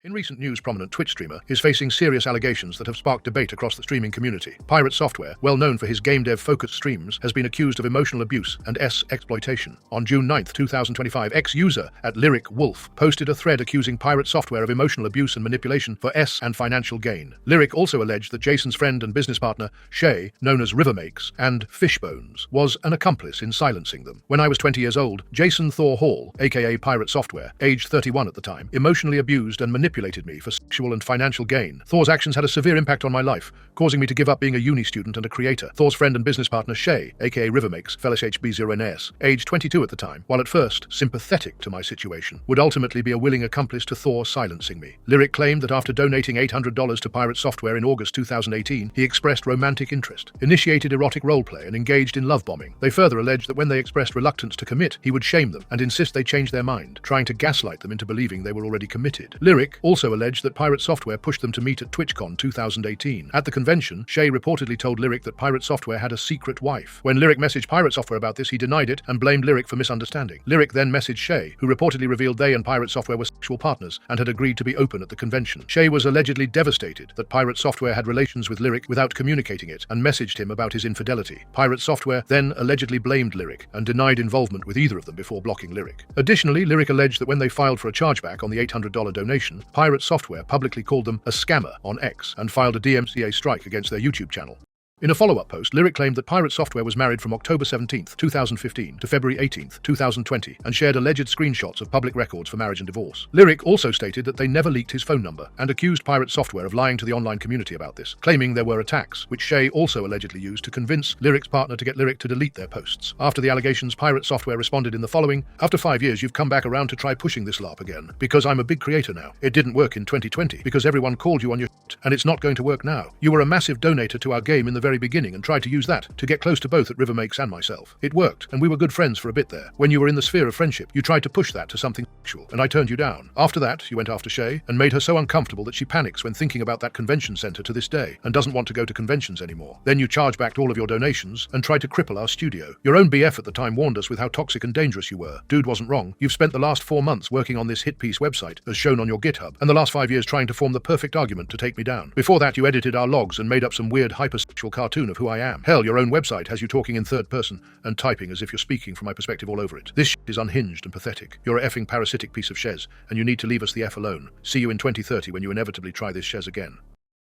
In recent news, prominent Twitch streamer is facing serious allegations that have sparked debate across the streaming community. Pirate Software, well known for his game dev-focused streams, has been accused of emotional abuse and exploitation. On June 9, 2025, ex-user at LyricWulf posted a thread accusing Pirate Software of emotional abuse and manipulation for and financial gain. Lyric also alleged that Jason's friend and business partner, Shay, known as Rivermakes and Fishbones, was an accomplice in silencing them. When I was 20 years old, Jason Thor Hall, aka Pirate Software, aged 31 at the time, emotionally abused and manipulated me for sexual and financial gain. Thor's actions had a severe impact on my life, causing me to give up being a uni student and a creator. Thor's friend and business partner Shay, aka Rivermakes, fell HB0NS, aged 22 at the time, while at first sympathetic to my situation, would ultimately be a willing accomplice to Thor silencing me. Lyric claimed that after donating $800 to Pirate Software in August 2018, he expressed romantic interest, initiated erotic roleplay, and engaged in love bombing. They further alleged that when they expressed reluctance to commit, he would shame them and insist they change their mind, trying to gaslight them into believing they were already committed. Lyric also alleged that Pirate Software pushed them to meet at TwitchCon 2018. At the convention, Shay reportedly told Lyric that Pirate Software had a secret wife. When Lyric messaged Pirate Software about this, he denied it and blamed Lyric for misunderstanding. Lyric then messaged Shay, who reportedly revealed they and Pirate Software were sexual partners and had agreed to be open at the convention. Shay was allegedly devastated that Pirate Software had relations with Lyric without communicating it and messaged him about his infidelity. Pirate Software then allegedly blamed Lyric and denied involvement with either of them before blocking Lyric. Additionally, Lyric alleged that when they filed for a chargeback on the $800 donation, Pirate Software publicly called them a scammer on X and filed a DMCA strike against their YouTube channel. In a follow-up post, Lyric claimed that Pirate Software was married from October 17, 2015 to February 18, 2020 and shared alleged screenshots of public records for marriage and divorce. Lyric also stated that they never leaked his phone number and accused Pirate Software of lying to the online community about this, claiming there were attacks, which Shay also allegedly used to convince Lyric's partner to get Lyric to delete their posts. After the allegations, Pirate Software responded in the following: "After 5 years, you've come back around to try pushing this LARP again, because I'm a big creator now. It didn't work in 2020 because everyone called you on your shit, and it's not going to work now. You were a massive donator to our game in the very beginning and tried to use that to get close to both at Rivermakes and myself. It worked, and we were good friends for a bit there. When you were in the sphere of friendship, you tried to push that to something sexual, and I turned you down. After that, you went after Shay and made her so uncomfortable that she panics when thinking about that convention center to this day and doesn't want to go to conventions anymore. Then you chargebacked all of your donations and tried to cripple our studio. Your own BF at the time warned us with how toxic and dangerous you were. Dude wasn't wrong. You've spent the last 4 months working on this hit piece website, as shown on your GitHub, and the last 5 years trying to form the perfect argument to take me down. Before that, you edited our logs and made up some weird hypersexual cartoon of who I am. Hell, your own website has you talking in third person and typing as if you're speaking from my perspective all over it. This shit is unhinged and pathetic. You're a effing parasitic piece of shez, and you need to leave us the F alone. See you in 2030 when you inevitably try this shez again."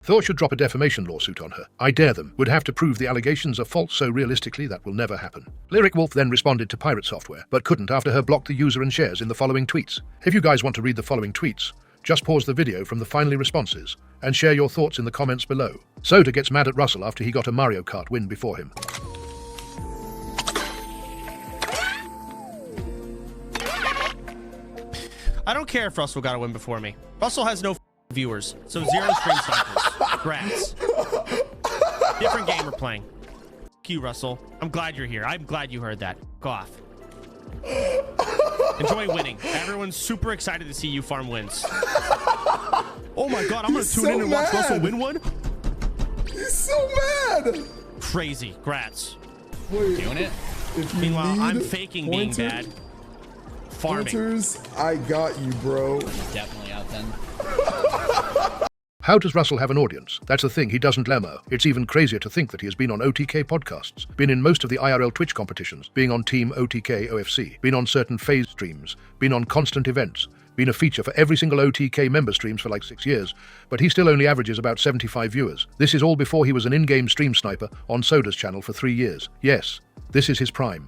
Thor should drop a defamation lawsuit on her. I dare them. Would have to prove the allegations are false, so realistically that will never happen. LyricWulf then responded to Pirate Software, but couldn't after her blocked the user and shares in the following tweets. If you guys want to read the following tweets, just pause the video from the finally responses and share your thoughts in the comments below. Soda gets mad at Russell after he got a Mario Kart win before him. I don't care if Russell got a win before me. Russell has no viewers, so 0 stream cycles. Grats. Different game we're playing. F you, Russell. I'm glad you're here. I'm glad you heard that. Go off. Enjoy winning. Everyone's super excited to see you farm wins. Oh my god, I'm gonna tune in and watch Russell win one. He's so mad. Crazy. Grats. Wait, Doing it. Meanwhile, I'm faking being bad. Farming. Pointers, I got you, bro. Definitely out then. How does Russell have an audience? That's the thing, he doesn't lemo. It's even crazier to think that he has been on OTK podcasts, been in most of the IRL Twitch competitions, being on Team OTK OFC, been on certain phase streams, been on constant events, been a feature for every single OTK member streams for like 6 years, but he still only averages about 75 viewers. This is all before he was an in-game stream sniper on Soda's channel for 3 years. Yes, this is his prime.